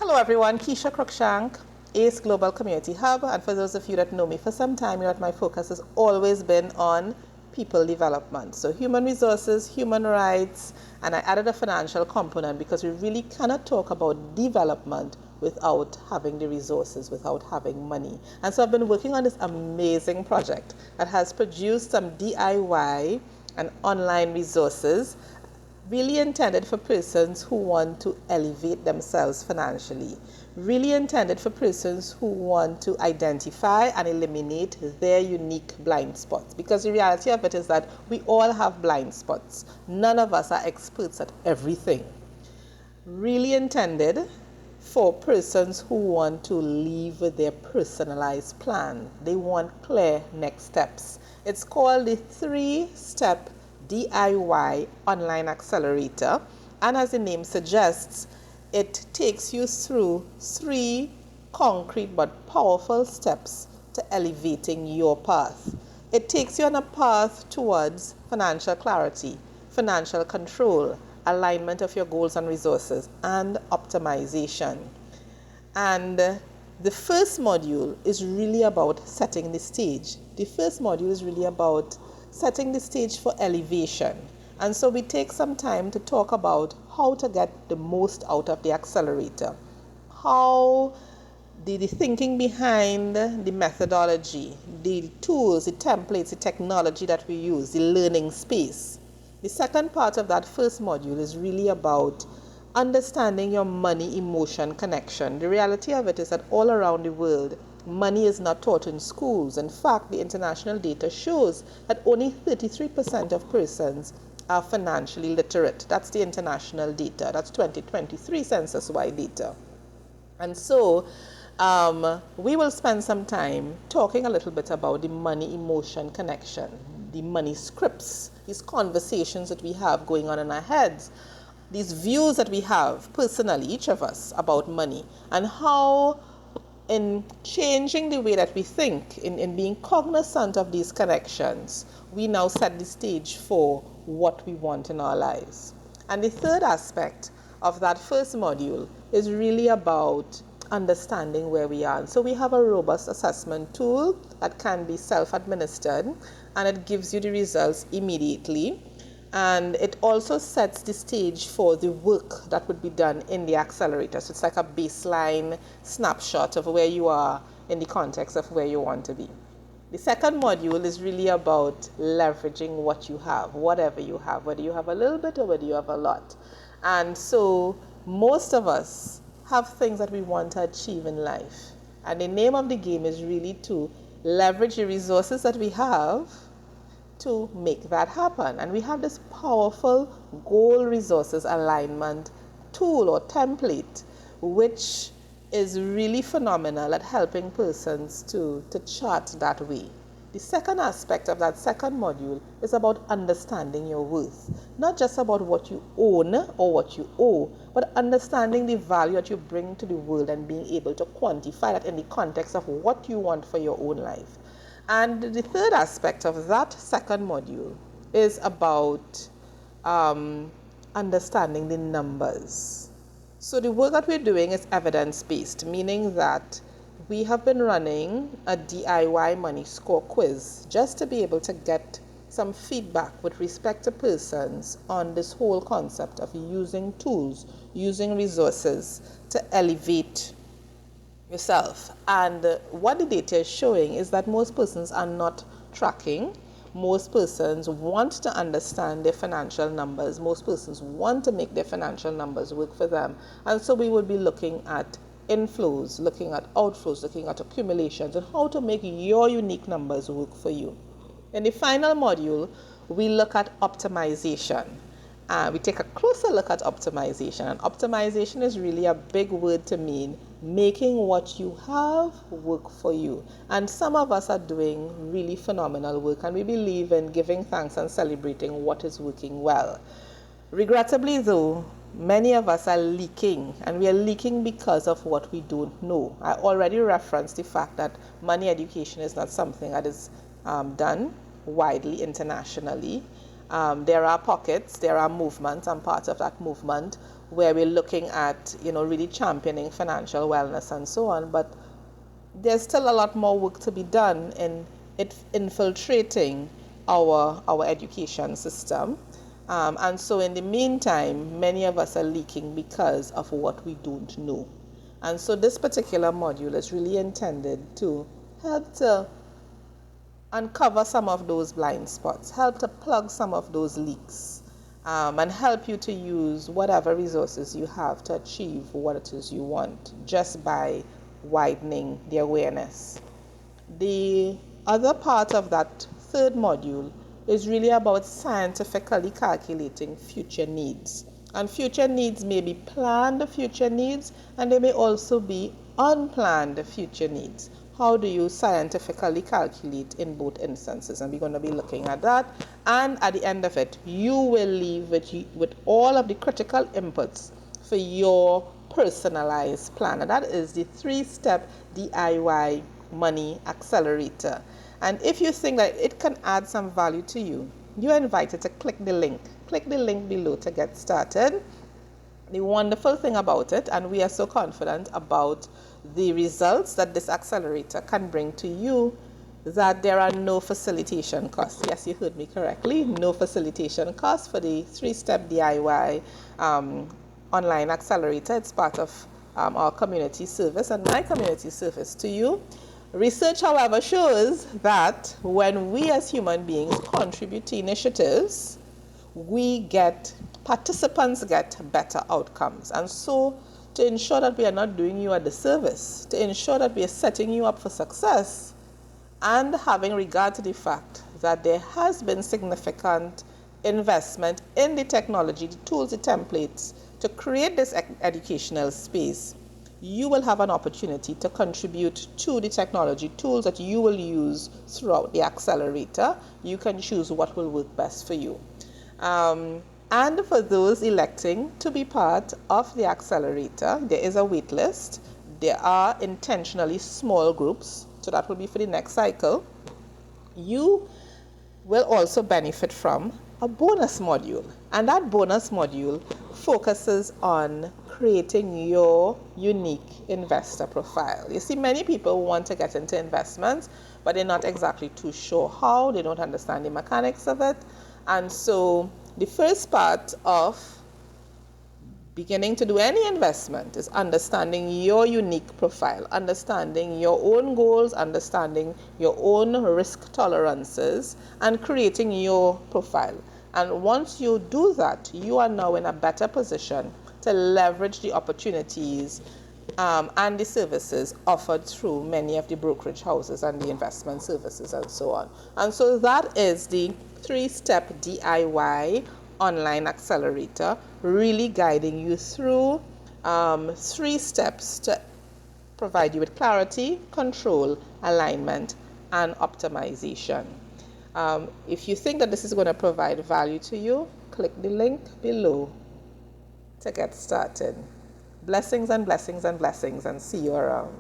Hello everyone, Keisha Cruikshank, ACE Global Community Hub, and for those of you that know me for some time, you know that my focus has always been on people development. So human resources, human rights, and I added a financial component because we really cannot talk about development without having the resources, without having money. And so I've been working on this amazing project that has produced some DIY and online resources really intended for persons who want to elevate themselves financially, really intended for persons who want to identify and eliminate their unique blind spots. Because the reality of it is that we all have blind spots. None of us are experts at everything. Really intended for persons who want to live with their personalized plan. They want clear next steps. It's called the 3-step DIY online accelerator, and as the name suggests, it takes you through 3 concrete but powerful steps to elevating your path. It takes you on a path towards financial clarity, financial control, alignment of your goals and resources, and optimization. And the first module is really about setting the stage. The first module is really about setting the stage for elevation. And so we take some time to talk about how to get the most out of the accelerator, how the thinking behind the methodology, the tools, the templates, the technology that we use, the learning space. The second part of that first module is really about understanding your money emotion connection. The reality of it is that all around the world, money is not taught in schools. In fact, the international data shows that only 33% of persons are financially literate. That's the international data. That's 2023 census-wide data. And so we will spend some time talking a little bit about the money emotion connection, the money scripts, these conversations that we have going on in our heads, these views that we have personally, each of us, about money, and how in changing the way that we think, in being cognizant of these connections, we now set the stage for what we want in our lives. And the third aspect of that first module is really about understanding where we are. So we have a robust assessment tool that can be self-administered, and it gives you the results immediately. And it also sets the stage for the work that would be done in the accelerator. So it's like a baseline snapshot of where you are in the context of where you want to be. The second module is really about leveraging what you have, whatever you have, whether you have a little bit or whether you have a lot. And so most of us have things that we want to achieve in life. And the name of the game is really to leverage the resources that we have to make that happen. And we have this powerful goal resources alignment tool or template, which is really phenomenal at helping persons to chart that way. The second aspect of that second module is about understanding your worth. Not just about what you own or what you owe, but understanding the value that you bring to the world and being able to quantify that in the context of what you want for your own life. And the third aspect of that second module is about understanding the numbers. So the work that we're doing is evidence-based, meaning that we have been running a DIY money score quiz just to be able to get some feedback with respect to persons on this whole concept of using tools, using resources to elevate yourself. And what the data is showing is that most persons are not tracking. Most persons want to understand their financial numbers. Most persons want to make their financial numbers work for them. And so we will be looking at inflows, looking at outflows, looking at accumulations, and how to make your unique numbers work for you. In the final module, we look at optimization. We take a closer look at optimization. And optimization is really a big word to mean making what you have work for you. And some of us are doing really phenomenal work, and we believe in giving thanks and celebrating what is working well. Regrettably though, many of us are leaking, and we are leaking because of what we don't know. I already referenced the fact that money education is not something that is done widely internationally. There are pockets, there are movements. I'm part of that movement where we're looking at, really championing financial wellness and so on. But there's still a lot more work to be done in it infiltrating our education system. And so in the meantime, many of us are leaking because of what we don't know. And so this particular module is really intended to help to uncover some of those blind spots, help to plug some of those leaks, and help you to use whatever resources you have to achieve what it is you want just by widening the awareness. The other part of that third module is really about scientifically calculating future needs. And future needs may be planned future needs, and they may also be unplanned future needs. How do you scientifically calculate in both instances? And we're going to be looking at that. And at the end of it, you will leave with all of the critical inputs for your personalized plan. And that is the 3-step DIY money accelerator. And if you think that it can add some value to you, you're invited to click the link. Click the link below to get started. The wonderful thing about it, and we are so confident about the results that this accelerator can bring to you, that there are no facilitation costs. Yes, you heard me correctly. No facilitation costs for the 3-step DIY online accelerator. It's part of our community service and my community service to you. Research, however, shows that when we as human beings contribute to initiatives, participants get better outcomes. And so to ensure that we are not doing you a disservice, to ensure that we are setting you up for success, and having regard to the fact that there has been significant investment in the technology, the tools, the templates to create this educational space, you will have an opportunity to contribute to the technology tools that you will use throughout the accelerator. You can choose what will work best for you. And for those electing to be part of the accelerator, there is a wait list. There are intentionally small groups, so that will be for the next cycle. You will also benefit from a bonus module, and that bonus module focuses on creating your unique investor profile. You see, many people want to get into investments, but they're not exactly too sure how. They don't understand the mechanics of it. And so the first part of beginning to do any investment is understanding your unique profile, understanding your own goals, understanding your own risk tolerances, and creating your profile. And once you do that, you are now in a better position to leverage the opportunities and the services offered through many of the brokerage houses and the investment services and so on. And so that is the 3-step DIY online accelerator, really guiding you through 3 steps to provide you with clarity, control, alignment, and optimization. If you think that this is going to provide value to you, click the link below to get started. Blessings and blessings and blessings, and see you around.